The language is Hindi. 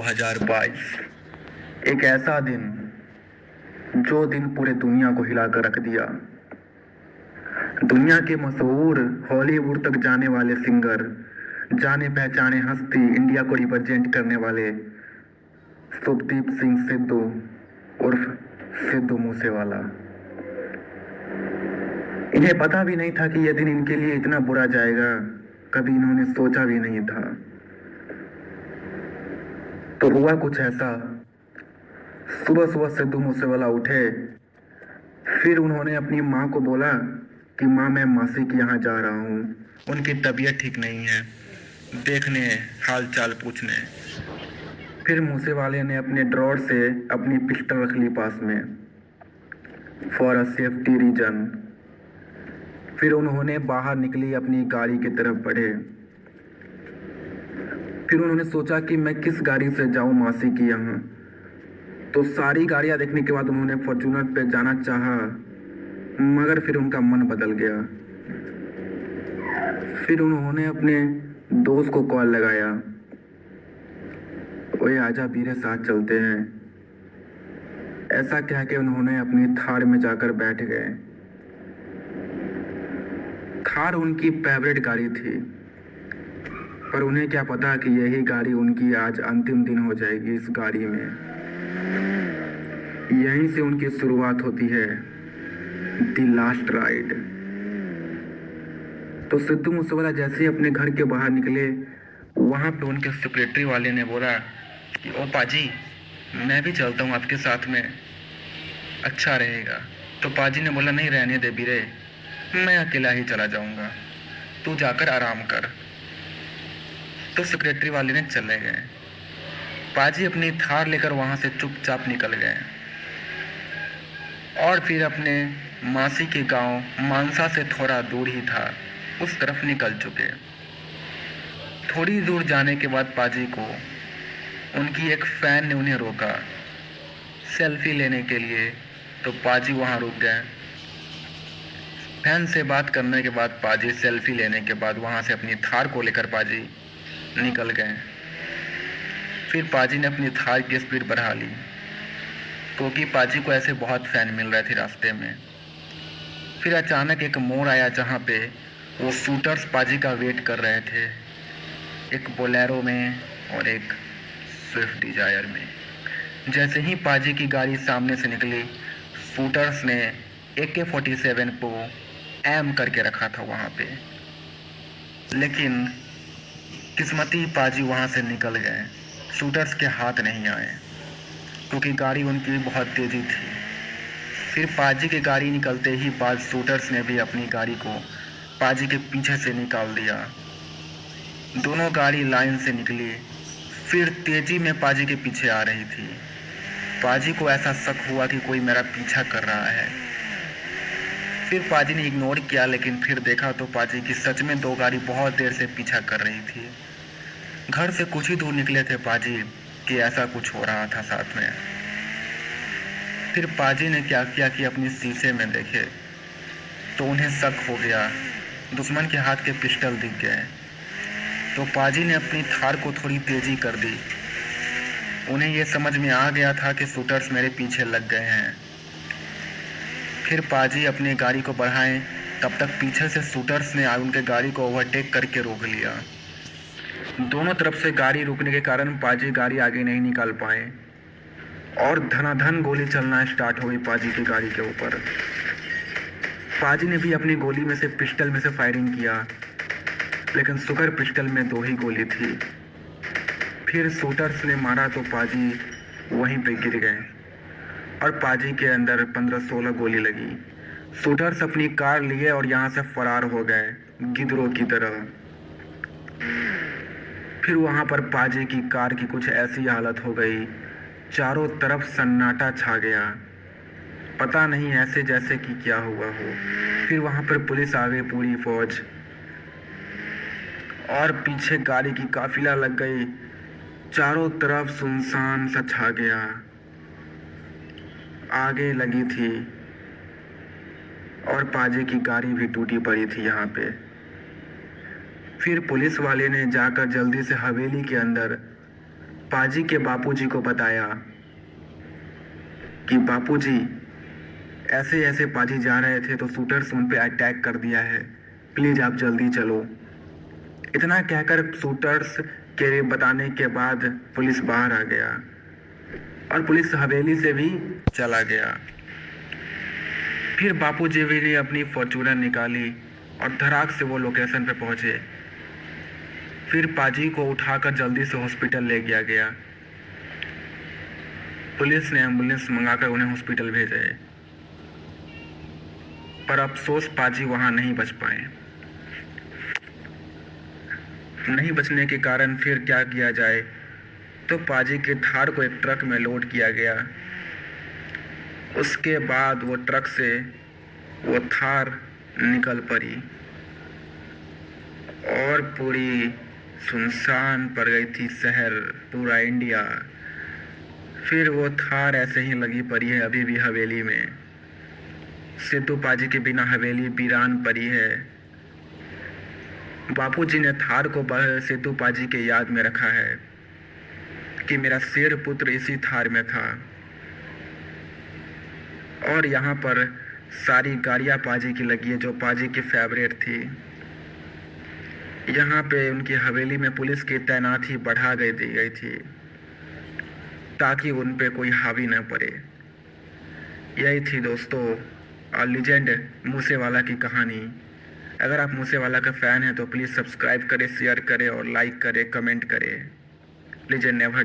2022 एक ऐसा दिन जो दिन पूरे दुनिया को हिलाकर रख दिया। दुनिया के मशहूर हॉलीवुड तक जाने वाले सिंगर, जाने पहचाने हस्ती, इंडिया को रिप्रेजेंट करने वाले शुभदीप सिंह सिद्धू उर्फ सिद्धू मूसेवाला, इन्हें पता भी नहीं था कि यह दिन इनके लिए इतना बुरा जाएगा। कभी इन्होंने सोचा भी नहीं था। तो हुआ कुछ ऐसा, सुबह सुबह सिद्धू मूसेवाला उठे। फिर उन्होंने अपनी माँ को बोला कि माँ, मैं मासी के यहाँ जा रहा हूँ, उनकी तबीयत ठीक नहीं है, देखने, हाल चाल पूछने। फिर मूसेवाले ने अपने ड्रॉर से अपनी पिस्टल रख ली पास में, फॉर अ सेफ्टी रीजन। फिर उन्होंने बाहर निकली, अपनी गाड़ी की तरफ बढ़े। फिर उन्होंने सोचा कि मैं किस गाड़ी से जाऊं मासी के यहाँ। तो सारी गाड़ियां देखने के बाद उन्होंने फॉर्च्यूनर पे जाना चाहा, मगर फिर उनका मन बदल गया। फिर उन्होंने अपने दोस्त को कॉल लगाया, ओए आजा वीरे, साथ चलते हैं। ऐसा कह के उन्होंने अपनी थार में जाकर बैठ गए। थार उनकी फेवरेट गाड़ी थी, पर उन्हें क्या पता कि यही गाड़ी उनकी आज अंतिम दिन हो जाएगी। इस गाड़ी में यहीं से उनकी शुरुआत होती है, द लास्ट राइड। तो सिद्धू मूसेवाला जैसे ही अपने घर के बाहर निकले, वहां पे उनके सेक्रेटरी वाले ने बोला कि ओ पाजी, मैं भी चलता हूँ आपके साथ में, अच्छा रहेगा। तो पाजी ने बोला, नहीं रहने दे बीरे, मैं अकेला ही चला जाऊंगा, तू जाकर आराम कर। तो सेक्रेटरी वाले ने चले गए। पाजी अपनी थार लेकर वहां से चुपचाप निकल गए और फिर अपने मासी के गांव मानसा से थोड़ा दूर ही था, उस तरफ निकल चुके। थोड़ी दूर जाने के बाद पाजी को उनकी एक फैन ने उन्हें रोका सेल्फी लेने के लिए। तो पाजी वहां रुक गए। फैन से बात करने के बाद पाजी सेल्फी लेने के बाद वहां से अपनी थार को लेकर पाजी निकल गए। फिर पाजी ने अपनी थार की स्पीड बढ़ा ली, क्योंकि पाजी को ऐसे बहुत फैन मिल रहे थे रास्ते में। फिर अचानक एक मोड़ आया जहाँ पे वो शूटर्स पाजी का वेट कर रहे थे, एक बोलेरो में और एक स्विफ्ट डिजायर में। जैसे ही पाजी की गाड़ी सामने से निकली, शूटर्स ने AK-47 को एम करके रखा था वहाँ पे। लेकिन किस्मती पाजी वहाँ से निकल गए, शूटर्स के हाथ नहीं आए, क्योंकि गाड़ी उनकी बहुत तेज़ी थी। फिर पाजी की गाड़ी निकलते ही बाद शूटर्स ने भी अपनी गाड़ी को पाजी के पीछे से निकाल दिया। दोनों गाड़ी लाइन से निकली, फिर तेजी में पाजी के पीछे आ रही थी। पाजी को ऐसा शक हुआ कि कोई मेरा पीछा कर रहा है। फिर पाजी ने इग्नोर किया, लेकिन फिर देखा तो पाजी की सच में दो गाड़ी बहुत देर से पीछा कर रही थी। घर से कुछ ही दूर निकले थे पाजी कि ऐसा कुछ हो रहा था साथ में। फिर पाजी ने क्या किया कि अपनी शीशे में देखे तो उन्हें शक हो गया, दुश्मन के हाथ के पिस्टल दिख गए। तो पाजी ने अपनी थार को थोड़ी तेजी कर दी। उन्हें यह समझ में आ गया था कि शूटर्स मेरे पीछे लग गए हैं। फिर पाजी अपनी गाड़ी को बढ़ाएं, तब तक पीछे से शूटर्स ने उनके गाड़ी को ओवरटेक करके रोक लिया। दोनों तरफ से गाड़ी रुकने के कारण पाजी गाड़ी आगे नहीं निकाल पाए और धनाधन गोली चलना स्टार्ट हो गई पाजी की गाड़ी के ऊपर। पाजी ने भी अपनी गोली में से पिस्टल में से फायरिंग किया, लेकिन शुगर पिस्टल में 2 ही गोली थी। फिर शूटर्स ने मारा तो पाजी वहीं पे गिर गए और पाजी के अंदर 15-16 गोली लगी। शूटर्स अपनी कार लिए और यहाँ से फरार हो गए गिद्धरों की तरह। फिर वहाँ पर पाजी की कार की कुछ ऐसी हालत हो गई, चारों तरफ सन्नाटा छा गया, पता नहीं ऐसे जैसे कि क्या हुआ हो। फिर वहाँ पर पुलिस आ गई, पूरी फौज, और पीछे गाड़ी की काफिला लग गई। चारों तरफ सुनसान सा छा गया। आगे लगी थी और पाजी की गाड़ी भी टूटी पड़ी थी यहाँ पे। फिर पुलिस वाले ने जाकर जल्दी से हवेली के अंदर पाजी के बापूजी को बताया कि बापूजी, ऐसे ऐसे पाजी जा रहे थे तो शूटर्स उन पे अटैक कर दिया है, प्लीज आप जल्दी चलो। इतना कहकर शूटर्स के बताने के बाद पुलिस बाहर आ गया और पुलिस हवेली से भी चला गया। फिर बापूजी भी ने अपनी फॉर्चूनर निकाली और धड़ाक से वो लोकेशन पे पहुंचे। फिर पाजी को उठाकर जल्दी से हॉस्पिटल ले गया गया। पुलिस ने एम्बुलेंस मंगाकर उन्हें हॉस्पिटल भेजे, पर अफसोस पाजी वहां नहीं बच पाए। नहीं बचने के कारण फिर क्या किया जाए, तो पाजी के थार को एक ट्रक में लोड किया गया। उसके बाद वो ट्रक से वो थार निकल पड़ी और पूरी सुनसान पड़ गई थी शहर, पूरा इंडिया। फिर वो थार ऐसे ही लगी पड़ी है अभी भी हवेली में। सिद्धू पाजी के बिना हवेली वीरान पड़ी है। बापूजी ने थार को सिद्धू पाजी के याद में रखा है कि मेरा शेर पुत्र इसी थार में था। और यहाँ पर सारी गाड़ियाँ पाजी की लगी है जो पाजी की फेवरेट थी। यहाँ पे उनकी हवेली में पुलिस की तैनाती बढ़ा दी गई थी ताकि उन पे कोई हावी न पड़े। यही थी दोस्तों लीजेंड मूसेवाला की कहानी। अगर आप मूसेवाला का फ़ैन हैं तो प्लीज़ सब्सक्राइब करें, शेयर करें और लाइक करें, कमेंट करें। Legend never